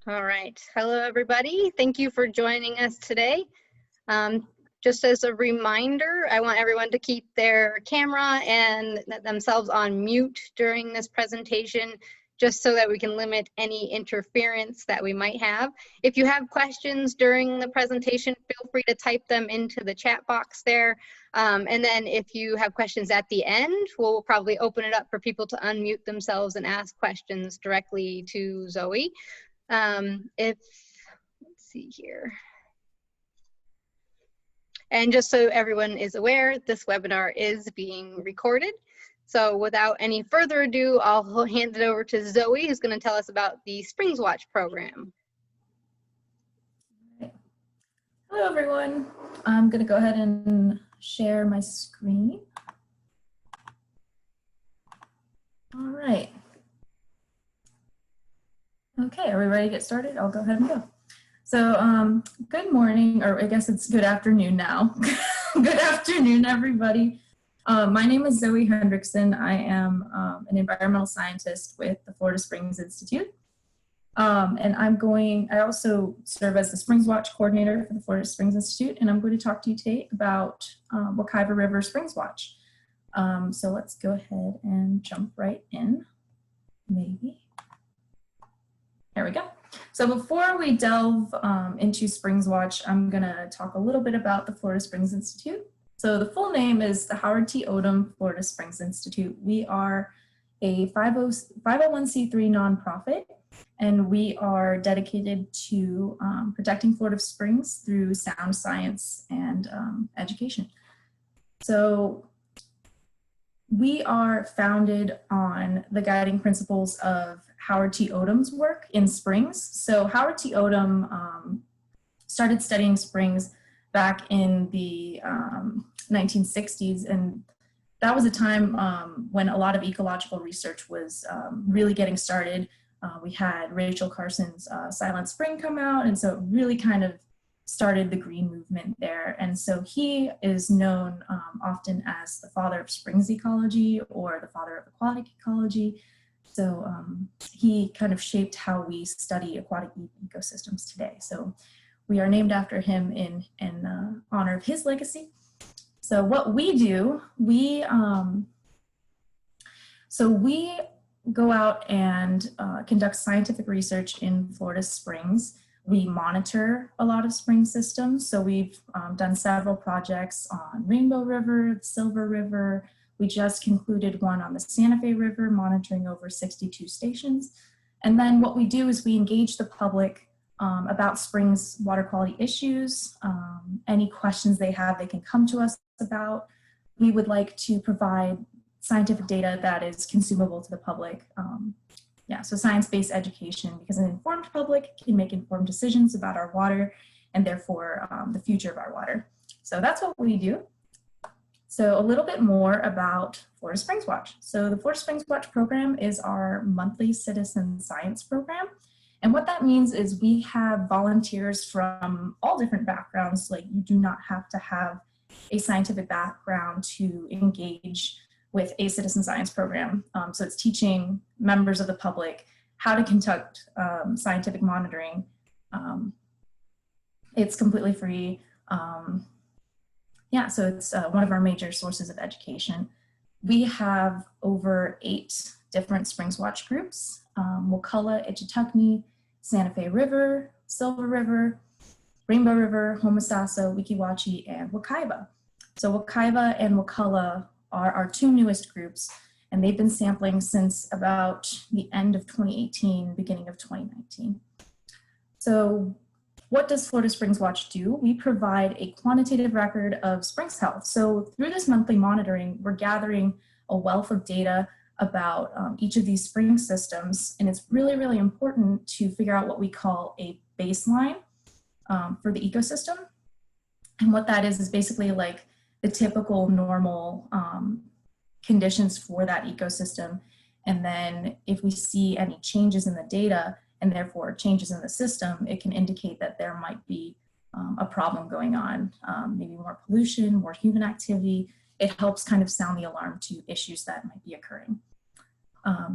All right. Hello, everybody. Thank you for joining us today. Just as a reminder, I want everyone to keep their camera and themselves on mute during this presentation, just so that we can limit any interference that we might have. If you have questions during the presentation, feel free to type them into the chat box there. And then if you have questions at the end, we'll probably open it up for people to unmute themselves and ask questions directly to Zoe. Let's see here. And just so everyone is aware, this webinar is being recorded. So without any further ado, I'll hand it over to Zoe, who's going to tell us about the Springs Watch program. Hello, everyone. I'm going to go ahead and share my screen. All right. Okay, are we ready to get started? I'll go ahead and go. So good morning, or I guess it's good afternoon now. Good afternoon, everybody. My name is Zoe Hendrickson. I am an environmental scientist with the Florida Springs Institute. And I also serve as the Springs Watch coordinator for the Florida Springs Institute, and I'm going to talk to you today about Wekiva River Springs Watch. So let's go ahead and jump right in, maybe. There we go. So before we delve into Springs Watch, I'm going to talk a little bit about the Florida Springs Institute. So the full name is the Howard T. Odom Florida Springs Institute. We are a 501c3 nonprofit, and we are dedicated to protecting Florida Springs through sound science and education. So we are founded on the guiding principles of Howard T. Odom's work in springs. So Howard T. Odom started studying springs back in the 1960s, and that was a time when a lot of ecological research was really getting started. We had Rachel Carson's Silent Spring come out, and so it really kind of started the green movement there. And so he is known often as the father of springs ecology or the father of aquatic ecology. So he kind of shaped how we study aquatic ecosystems today. So we are named after him in honor of his legacy. So what we do, we go out and conduct scientific research in Florida Springs. We monitor a lot of spring systems. So we've done several projects on Rainbow River, Silver River. We just concluded one on the Santa Fe River, monitoring over 62 stations. And then what we do is we engage the public about springs water quality issues. Any questions they have, they can come to us about. We would like to provide scientific data that is consumable to the public. So science-based education, because an informed public can make informed decisions about our water and therefore the future of our water. So that's what we do. So a little bit more about Florida Springs Watch. So the Florida Springs Watch program is our monthly citizen science program. And what that means is we have volunteers from all different backgrounds. Like, you do not have to have a scientific background to engage with a citizen science program. So it's teaching members of the public how to conduct scientific monitoring. It's completely free. So it's one of our major sources of education. We have over 8 different Springs Watch groups: Wakulla, Ichetucknee, Santa Fe River, Silver River, Rainbow River, Homosassa, Weeki Wachee, and Wekiva. So Wekiva and Wakulla are our 2 newest groups, and they've been sampling since about the end of 2018, beginning of 2019. So what does Florida Springs Watch do? We provide a quantitative record of springs health. So through this monthly monitoring, we're gathering a wealth of data about each of these spring systems, and it's really, really important to figure out what we call a baseline for the ecosystem. And what that is basically like the typical normal conditions for that ecosystem. And then if we see any changes in the data and therefore changes in the system, it can indicate that there might be a problem going on, maybe more pollution, more human activity. It helps kind of sound the alarm to issues that might be occurring.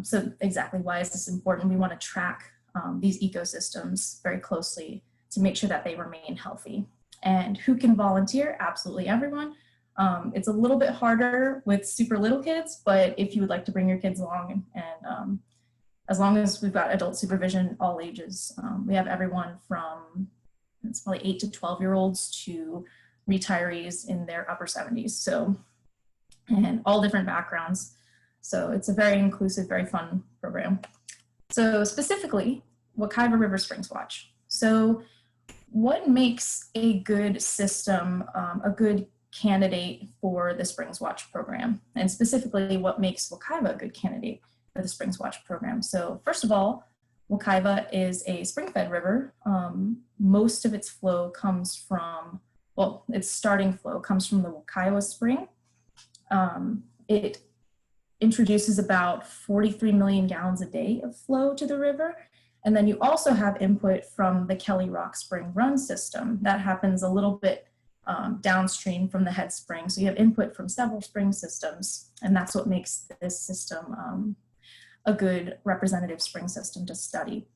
So exactly why is this important? We want to track these ecosystems very closely to make sure that they remain healthy. And who can volunteer? Absolutely everyone. It's a little bit harder with super little kids, but if you would like to bring your kids along, and as long as we've got adult supervision, all ages, we have everyone from, it's probably 8 to 12-year-olds to retirees in their upper 70s. So, and all different backgrounds. So it's a very inclusive, very fun program. So specifically, Wekiva River Springs Watch. So what makes a good system a good candidate for the Springs Watch program? And specifically, what makes Wekiva a good candidate for the Springs Watch program? So first of all, Wekiva is a spring-fed river. Most of its flow comes from, well, its starting flow comes from the Wekiwa Spring. It introduces about 43 million gallons a day of flow to the river. And then you also have input from the Kelly Rock Spring Run system. That happens a little bit downstream from the head spring. So you have input from several spring systems, and that's what makes this system a good representative spring system to study.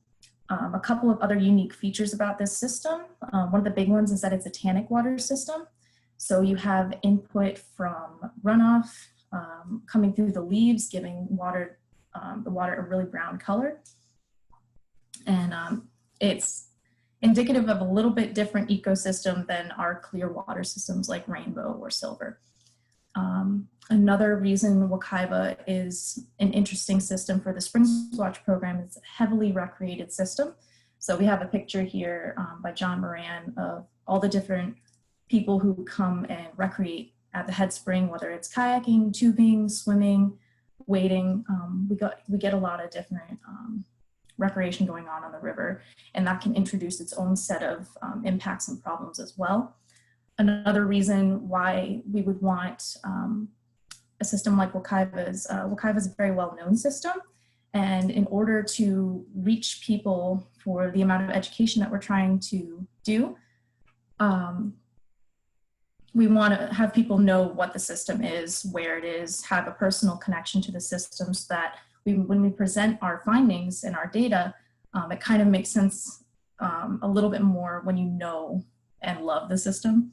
A couple of other unique features about this system. One of the big ones is that it's a tannic water system. So you have input from runoff coming through the leaves, giving water, the water a really brown color. And it's indicative of a little bit different ecosystem than our clear water systems like Rainbow or Silver. Another reason Wekiva is an interesting system for the Springs Watch program is a heavily recreated system. So we have a picture here by John Moran of all the different people who come and recreate at the head spring, whether it's kayaking, tubing, swimming, wading. We get a lot of different recreation going on the river, and that can introduce its own set of impacts and problems as well. Another reason why we would want a system like Wekiva is a very well-known system, and in order to reach people for the amount of education that we're trying to do, we want to have people know what the system is, where it is, have a personal connection to the system, so that when we present our findings and our data, it kind of makes sense a little bit more when you know and love the system.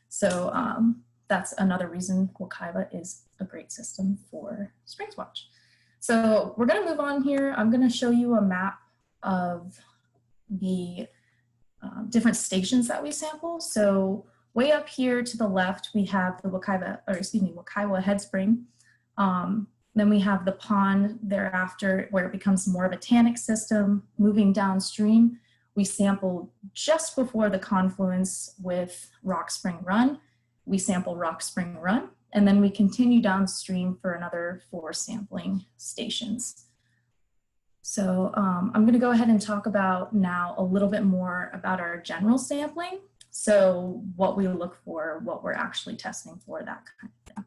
So that's another reason Wekiva is a great system for Springs Watch. So we're going to move on here. I'm going to show you a map of the different stations that we sample. So way up here to the left, we have the Wekiwa Head Spring. Then we have the pond thereafter, where it becomes more of a tannic system. Moving downstream, we sample just before the confluence with Rock Spring Run. We sample Rock Spring Run, and then we continue downstream for another 4 sampling stations. So I'm gonna go ahead and talk about now a little bit more about our general sampling. So what we look for, what we're actually testing for, that kind of thing.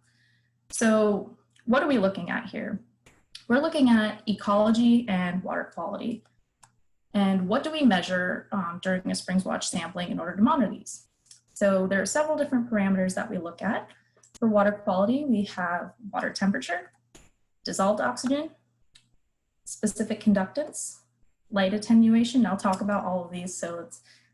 So what are we looking at here? We're looking at ecology and water quality. And what do we measure during a Springs Watch sampling in order to monitor these? So there are several different parameters that we look at. For water quality, we have water temperature, dissolved oxygen, specific conductance, light attenuation. I'll talk about all of these, so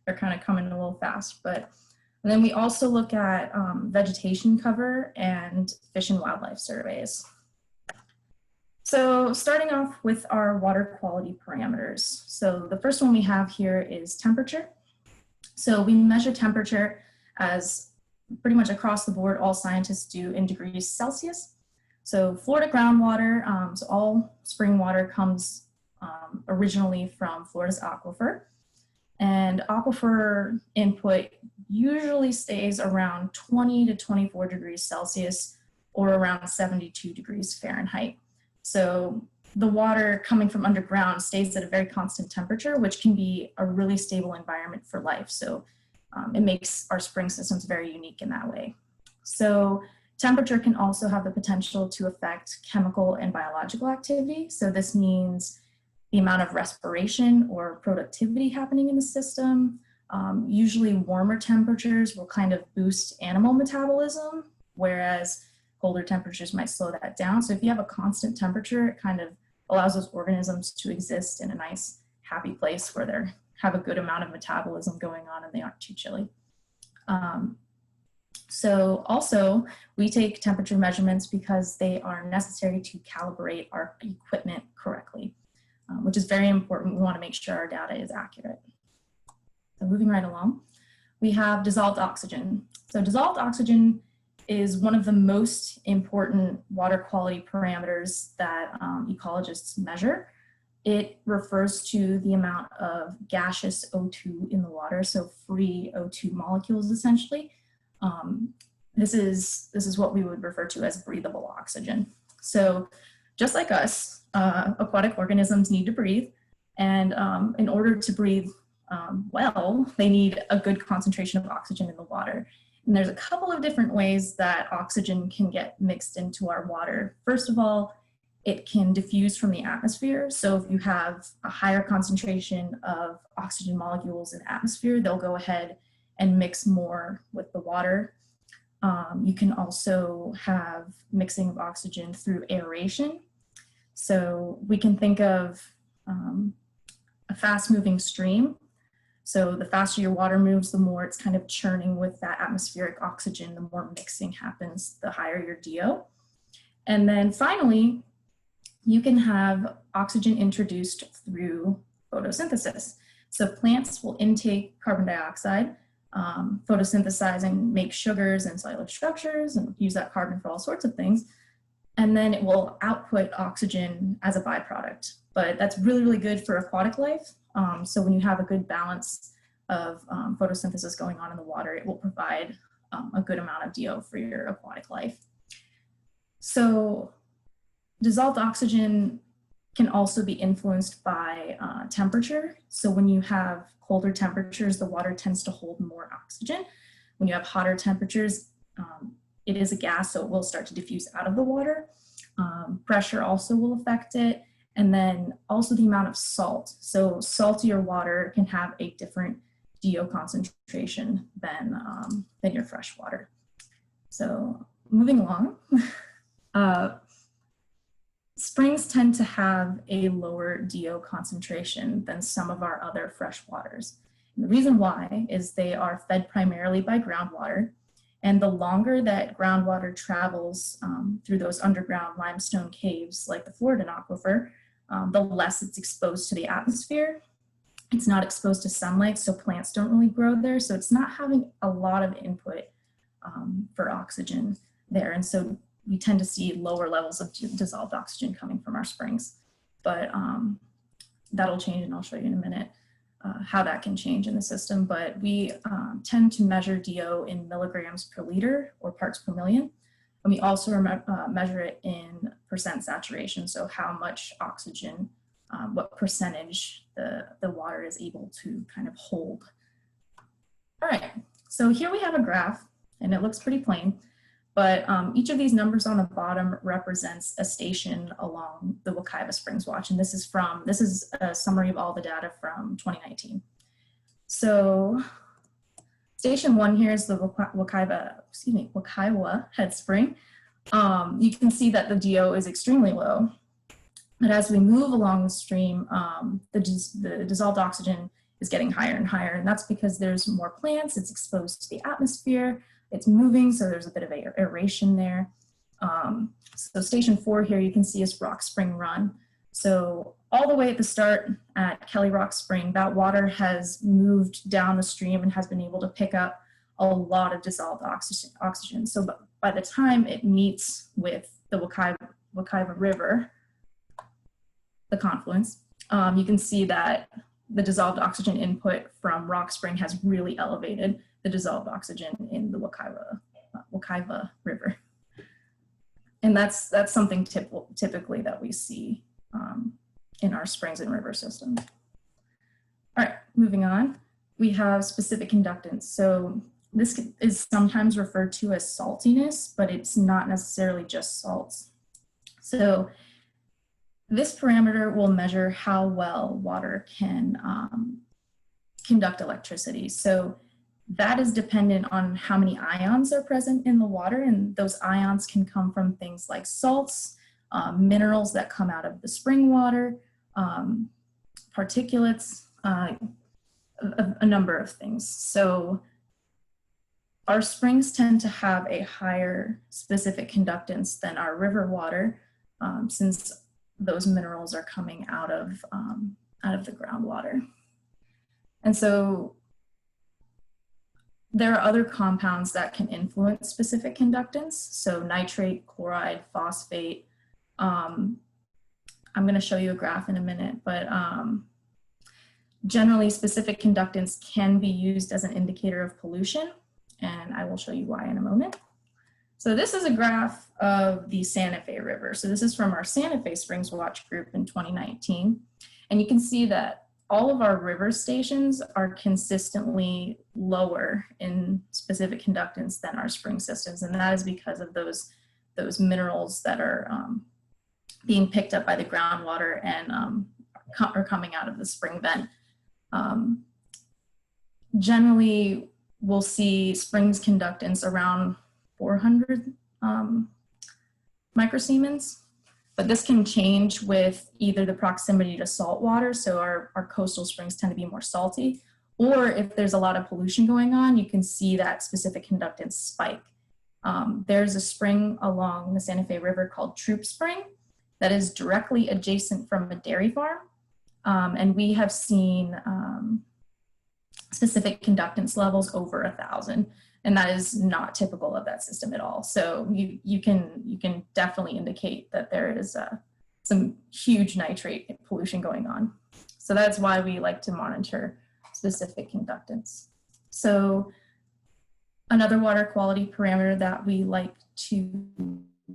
they're kind of coming a little fast. And then we also look at vegetation cover and fish and wildlife surveys. So starting off with our water quality parameters. So the first one we have here is temperature. So we measure temperature as pretty much across the board, all scientists do in degrees Celsius. So Florida groundwater, so all spring water comes originally from Florida's aquifer. And aquifer input usually stays around 20 to 24 degrees Celsius or around 72 degrees Fahrenheit. So the water coming from underground stays at a very constant temperature, which can be a really stable environment for life. So it makes our spring systems very unique in that way. So temperature can also have the potential to affect chemical and biological activity. So this means the amount of respiration or productivity happening in the system. Usually warmer temperatures will kind of boost animal metabolism, whereas colder temperatures might slow that down. So if you have a constant temperature, it kind of allows those organisms to exist in a nice, happy place where they have a good amount of metabolism going on and they aren't too chilly. So also we take temperature measurements because they are necessary to calibrate our equipment correctly, which is very important. We want to make sure our data is accurate. So moving right along, we have dissolved oxygen. So dissolved oxygen is one of the most important water quality parameters that ecologists measure. It refers to the amount of gaseous O2 in the water, so free O2 molecules essentially. This is what we would refer to as breathable oxygen. So just like us, aquatic organisms need to breathe, and in order to breathe well, they need a good concentration of oxygen in the water. And there's a couple of different ways that oxygen can get mixed into our water. First of all, it can diffuse from the atmosphere. So if you have a higher concentration of oxygen molecules in the atmosphere, they'll go ahead and mix more with the water. You can also have mixing of oxygen through aeration. So we can think of a fast moving stream. So the faster your water moves, the more it's kind of churning with that atmospheric oxygen, the more mixing happens, the higher your DO. And then finally, you can have oxygen introduced through photosynthesis. So plants will intake carbon dioxide, photosynthesize and make sugars and cellular structures and use that carbon for all sorts of things. And then it will output oxygen as a byproduct. But that's really, really good for aquatic life. So when you have a good balance of photosynthesis going on in the water, it will provide a good amount of DO for your aquatic life. So dissolved oxygen can also be influenced by temperature. So when you have colder temperatures, the water tends to hold more oxygen. When you have hotter temperatures, it is a gas, so it will start to diffuse out of the water. Pressure also will affect it. And then also the amount of salt. So saltier water can have a different DO concentration than your fresh water. So moving along, springs tend to have a lower DO concentration than some of our other fresh waters. And the reason why is they are fed primarily by groundwater. And the longer that groundwater travels through those underground limestone caves like the Floridan Aquifer, the less it's exposed to the atmosphere. It's not exposed to sunlight, so plants don't really grow there. So it's not having a lot of input for oxygen there. And so we tend to see lower levels of dissolved oxygen coming from our springs. But that'll change, and I'll show you in a minute how that can change in the system. But we tend to measure DO in milligrams per liter or parts per million. And we also measure it in percent saturation, so how much oxygen, what percentage the water is able to kind of hold. All right, so here we have a graph, and it looks pretty plain, but each of these numbers on the bottom represents a station along the Wekiva Springs Watch, and this is a summary of all the data from 2019. So Station 1 here is the Wekiwa Head Spring. You can see that the DO is extremely low. But as we move along the stream, the dissolved oxygen is getting higher and higher. And that's because there's more plants, it's exposed to the atmosphere, it's moving, so there's a bit of aeration there. So Station 4 here, you can see is Rock Spring Run. So all the way at the start at Kelly Rock Spring, that water has moved down the stream and has been able to pick up a lot of dissolved oxygen. So by the time it meets with the Wekiva River, the confluence, you can see that the dissolved oxygen input from Rock Spring has really elevated the dissolved oxygen in the Wekiva River. And that's something typically that we see in our springs and river system. All right, moving on. We have specific conductance. So this is sometimes referred to as saltiness, but it's not necessarily just salts. So this parameter will measure how well water can conduct electricity. So that is dependent on how many ions are present in the water, and those ions can come from things like salts, minerals that come out of the spring water, particulates, a number of things. So our springs tend to have a higher specific conductance than our river water, since those minerals are coming out of the groundwater. And so there are other compounds that can influence specific conductance. So nitrate, chloride, phosphate. I'm going to show you a graph in a minute, but generally specific conductance can be used as an indicator of pollution, and I will show you why in a moment. So this is a graph of the Santa Fe River. So this is from our Santa Fe Springs Watch group in 2019. And you can see that all of our river stations are consistently lower in specific conductance than our spring systems. And that is because of those minerals that are being picked up by the groundwater and are coming out of the spring vent. Generally, we'll see springs conductance around 400 microsiemens, but this can change with either the proximity to salt water, so our coastal springs tend to be more salty, or if there's a lot of pollution going on, you can see that specific conductance spike. There's a spring along the Santa Fe River called Troop Spring that is directly adjacent from a dairy farm, and we have seen specific conductance levels over 1,000. And that is not typical of that system at all. So you can definitely indicate that there is some huge nitrate pollution going on. So that's why we like to monitor specific conductance. So another water quality parameter that we like to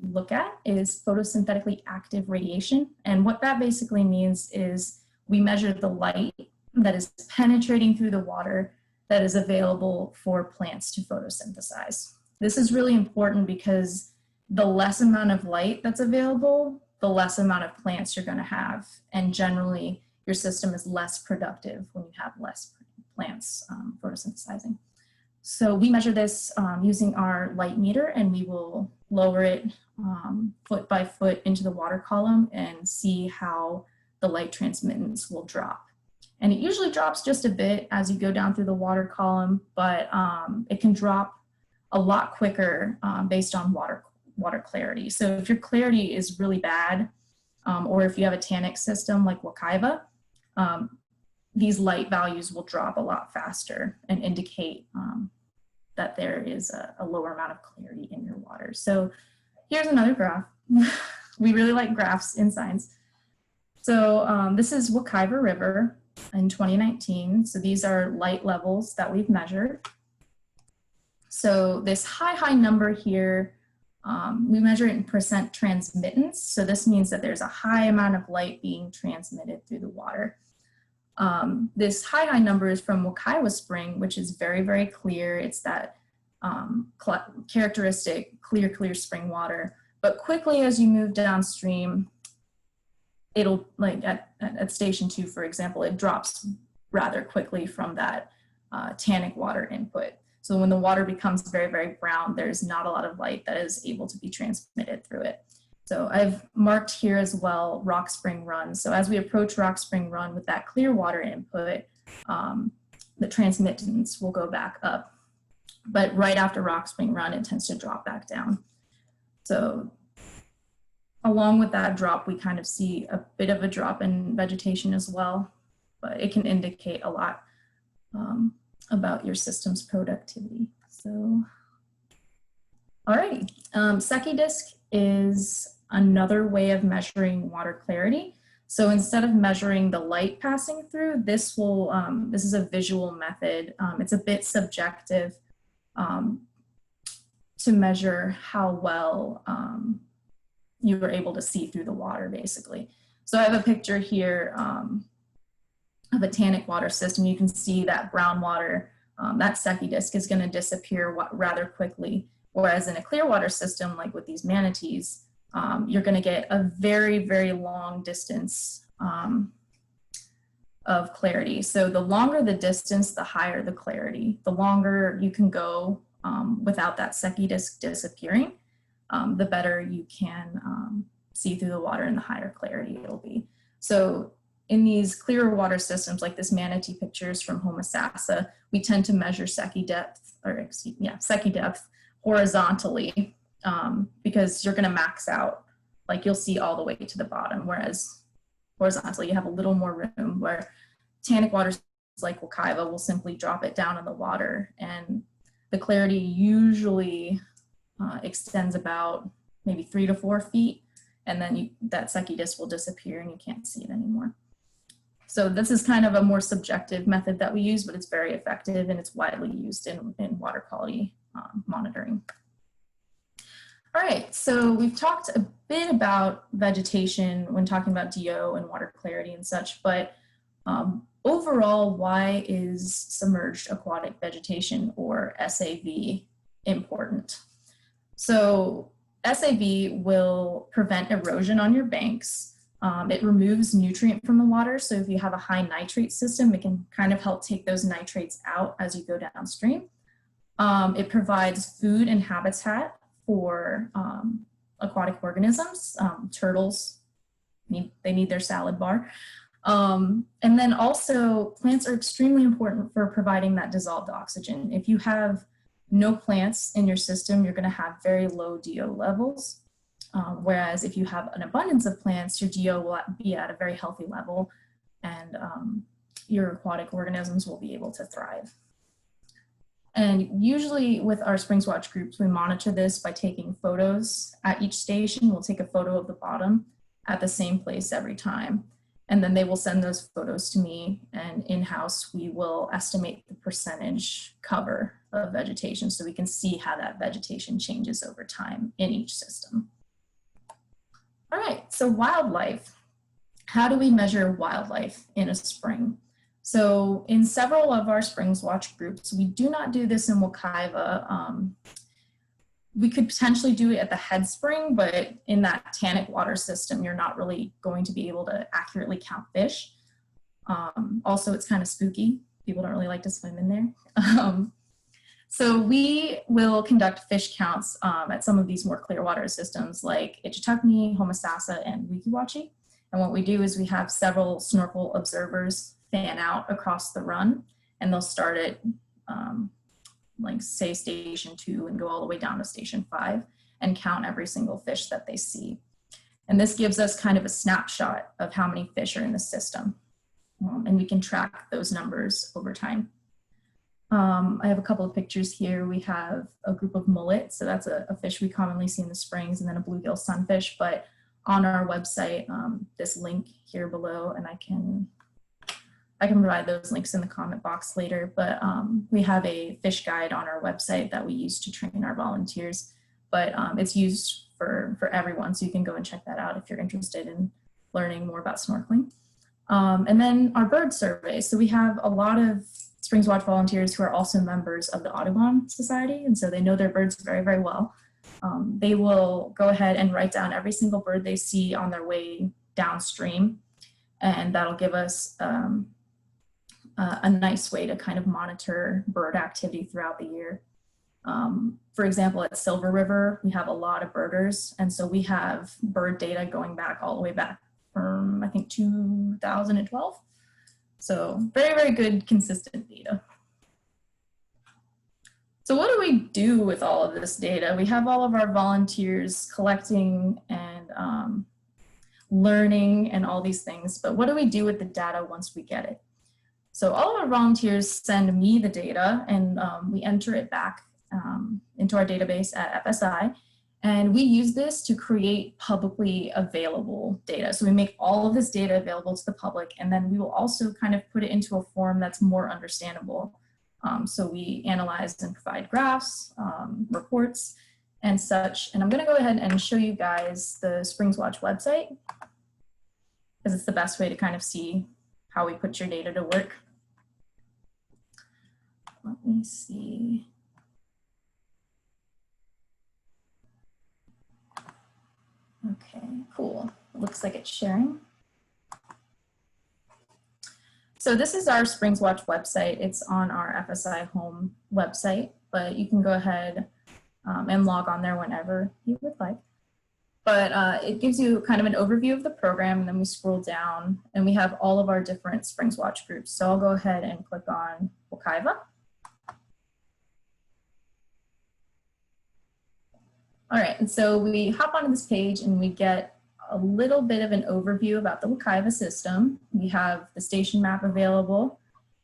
look at is photosynthetically active radiation. And what that basically means is we measure the light that is penetrating through the water that is available for plants to photosynthesize. This is really important because the less amount of light that's available, the less amount of plants you're going to have. And generally, your system is less productive when you have less plants photosynthesizing. So we measure this using our light meter, and we will lower it foot by foot into the water column and see how the light transmittance will drop. And it usually drops just a bit as you go down through the water column, but it can drop a lot quicker based on water clarity. So if your clarity is really bad, or if you have a tannic system like Wekiva, these light values will drop a lot faster and indicate that there is a lower amount of clarity in your water. So here's another graph. We really like graphs in science. So this is Wekiva River in 2019. So these are light levels that we've measured. So this high number here, we measure it in percent transmittance. So this means that there's a high amount of light being transmitted through the water. This high number is from Wekiva Spring, which is very, very clear. It's that characteristic clear spring water. But quickly as you move downstream, it'll, like at station 2, for example, it drops rather quickly from that tannic water input. So when the water becomes very, very brown, there's not a lot of light that is able to be transmitted through it. So I've marked here as well Rock Spring Run. So as we approach Rock Spring Run with that clear water input, the transmittance will go back up. But right after Rock Spring Run, it tends to drop back down. So along with that drop, we kind of see a bit of a drop in vegetation as well, but it can indicate a lot about your system's productivity. So, all right, Secchi disk is another way of measuring water clarity. So instead of measuring the light passing through, this will, this is a visual method. It's a bit subjective to measure how well you were able to see through the water, basically. So I have a picture here of a tannic water system. You can see that brown water, that Secchi disk is going to disappear rather quickly. Whereas in a clear water system, like with these manatees, you're going to get a very, very long distance of clarity. So the longer the distance, the higher the clarity. The longer you can go without that Secchi disk disappearing, the better you can see through the water and the higher clarity it'll be. So in these clearer water systems, like this manatee pictures from Homosassa, we tend to measure secchi depth, secchi depth horizontally, because you're going to max out, like you'll see all the way to the bottom, whereas horizontally you have a little more room, where tannic waters like Wekiva will simply drop it down in the water, and the clarity usually extends about maybe 3 to 4 feet, and then that secchi disc will disappear and you can't see it anymore. So this is kind of a more subjective method that we use, but it's very effective and it's widely used in water quality monitoring. All right, so we've talked a bit about vegetation when talking about DO and water clarity and such, but overall, why is submerged aquatic vegetation, or SAV, important? So SAV will prevent erosion on your banks. It removes nutrient from the water. So if you have a high nitrate system, it can kind of help take those nitrates out as you go downstream. It provides food and habitat for aquatic organisms. Turtles, they need their salad bar. And then also plants are extremely important for providing that dissolved oxygen. If you have no plants in your system, you're going to have very low DO levels. Whereas if you have an abundance of plants, your DO will be at a very healthy level, and your aquatic organisms will be able to thrive. And usually with our Springs Watch groups, we monitor this by taking photos at each station. We'll take a photo of the bottom at the same place every time. And then they will send those photos to me, and in-house we will estimate the percentage cover of vegetation so we can see how that vegetation changes over time in each system. All right, so wildlife. How do we measure wildlife in a spring? So in several of our Springs Watch groups, we do not do this in Wekiva. We could potentially do it at the head spring, but in that tannic water system, you're not really going to be able to accurately count fish. Also, it's kind of spooky. People don't really like to swim in there. So we will conduct fish counts at some of these more clear water systems like Ichetucknee, Homosassa, and Weeki Wachee. And what we do is we have several snorkel observers fan out across the run, and they'll start at like say station 2 and go all the way down to station 5 and count every single fish that they see. And this gives us kind of a snapshot of how many fish are in the system. And we can track those numbers over time. I have a couple of pictures here. We have a group of mullet. So that's a fish we commonly see in the springs, and then a bluegill sunfish. But on our website, this link here below, and I can provide those links in the comment box later, but we have a fish guide on our website that we use to train our volunteers, but it's used for everyone, so you can go and check that out if you're interested in learning more about snorkeling. And then our bird survey. So we have a lot of Springs Watch volunteers who are also members of the Audubon Society, and so they know their birds very, very well. They will go ahead and write down every single bird they see on their way downstream, and that'll give us a nice way to kind of monitor bird activity throughout the year. For example, at Silver River, we have a lot of birders, and so we have bird data going back all the way back from, I think, 2012. So very, very good, consistent data. So what do we do with all of this data? We have all of our volunteers collecting and learning and all these things, but what do we do with the data once we get it? So all of our volunteers send me the data, and we enter it back into our database at FSI, and we use this to create publicly available data. So we make all of this data available to the public, and then we will also kind of put it into a form that's more understandable. So we analyze and provide graphs, reports, and such. And I'm going to go ahead and show you guys the Springs Watch website, because it's the best way to kind of see how we put your data to work. Let me see. Okay, cool. It looks like it's sharing. So this is our Springs Watch website. It's on our FSI home website, but you can go ahead and log on there whenever you would like. but it gives you kind of an overview of the program, and then we scroll down and we have all of our different Springs Watch groups. So I'll go ahead and click on Wekiva. All right, and so we hop onto this page and we get a little bit of an overview about the Wekiva system. We have the station map available,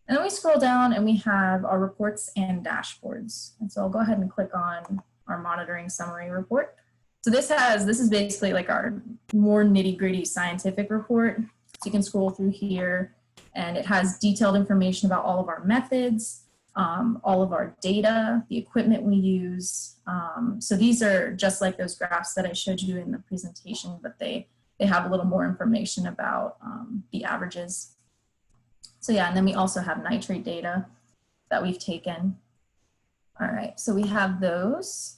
and then we scroll down and we have our reports and dashboards. And so I'll go ahead and click on our monitoring summary report. So this is basically like our more nitty-gritty scientific report. So you can scroll through here, and it has detailed information about all of our methods, all of our data, the equipment we use. So these are just like those graphs that I showed you in the presentation, but they have a little more information about the averages. So yeah, and then we also have nitrate data that we've taken. All right, so we have those.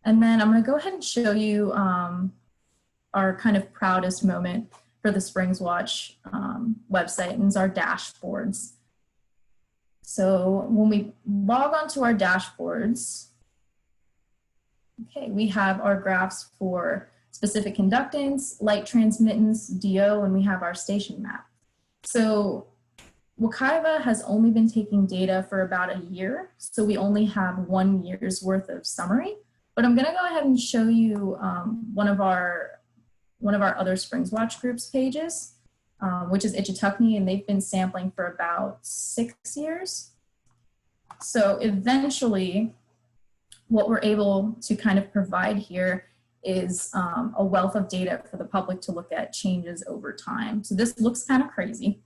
And then I'm gonna go ahead and show you our kind of proudest moment for the Springs Watch website, and it's our dashboards. So when we log onto our dashboards, okay, we have our graphs for specific conductance, light transmittance, DO, and we have our station map. So Wekiva has only been taking data for about a year, so we only have 1 year's worth of summary. But I'm gonna go ahead and show you one of our other Springs Watch groups pages, which is Ichetucknee, and they've been sampling for about 6 years. So eventually, what we're able to kind of provide here is a wealth of data for the public to look at changes over time. So this looks kind of crazy,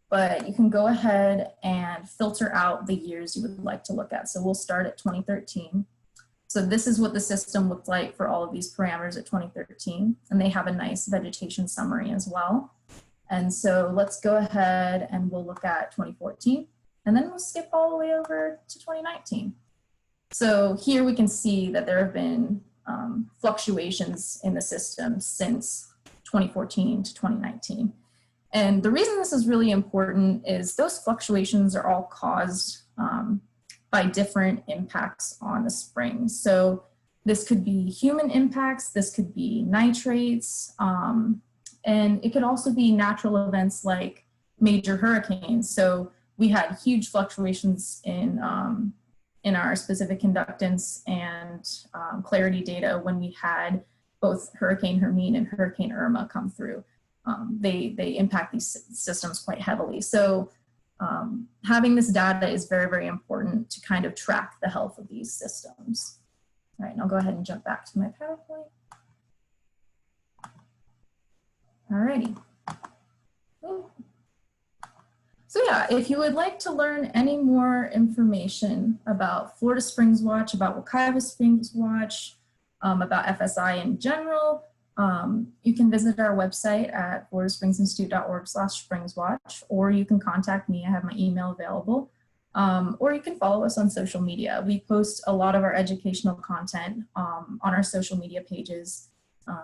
but you can go ahead and filter out the years you would like to look at. So we'll start at 2013. So this is what the system looked like for all of these parameters at 2013, and they have a nice vegetation summary as well. And so let's go ahead and we'll look at 2014, and then we'll skip all the way over to 2019. So here we can see that there have been fluctuations in the system since 2014 to 2019. And the reason this is really important is those fluctuations are all caused by different impacts on the springs. So this could be human impacts, this could be nitrates, and it could also be natural events like major hurricanes. So we had huge fluctuations in our specific conductance and clarity data when we had both Hurricane Hermine and Hurricane Irma come through. They impact these systems quite heavily. So having this data is very, very important to kind of track the health of these systems. All right, and I'll go ahead and jump back to my PowerPoint. All righty. So yeah, if you would like to learn any more information about Florida Springs Watch, about Wekiva Springs Watch, about FSI in general, you can visit our website at floridasprings.org/springswatch, or you can contact me. I have my email available, or you can follow us on social media. We post a lot of our educational content on our social media pages.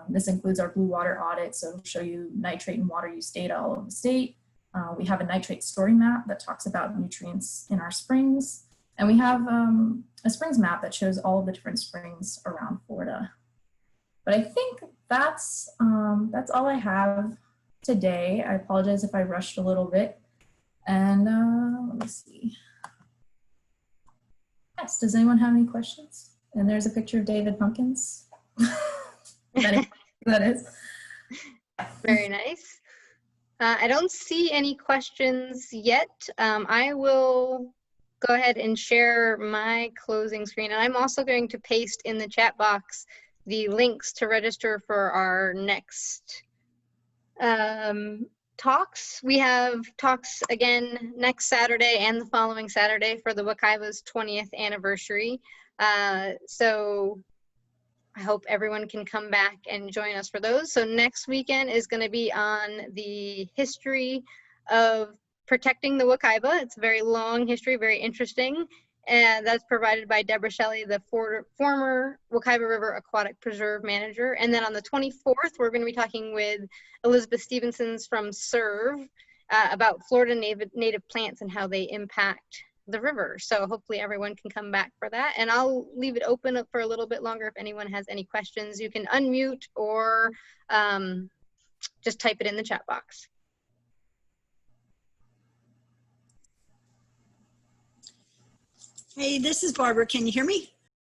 This includes our blue water audit, so it'll show you nitrate and water use data all over the state. We have a nitrate story map that talks about nutrients in our springs, and we have a springs map that shows all of the different springs around Florida. But I think that's all I have today. I apologize if I rushed a little bit. And let me see. Yes, does anyone have any questions? And there's a picture of David Pumpkins. that is. Very nice. I don't see any questions yet. I will go ahead and share my closing screen. And I'm also going to paste in the chat box the links to register for our next talks. We have talks again next Saturday and the following Saturday for the Wekiva's 20th anniversary. So I hope everyone can come back and join us for those. So next weekend is going to be on the history of protecting the Wekiva. It's a very long history, very interesting. And that's provided by Deborah Shelley, the former Wekiva River Aquatic Preserve Manager. And then on the 24th, we're going to be talking with Elizabeth Stevensons from SERV about Florida native plants and how they impact the river. So hopefully everyone can come back for that. And I'll leave it open up for a little bit longer if anyone has any questions. You can unmute or just type it in the chat box. Hey, this is Barbara. Can you hear me?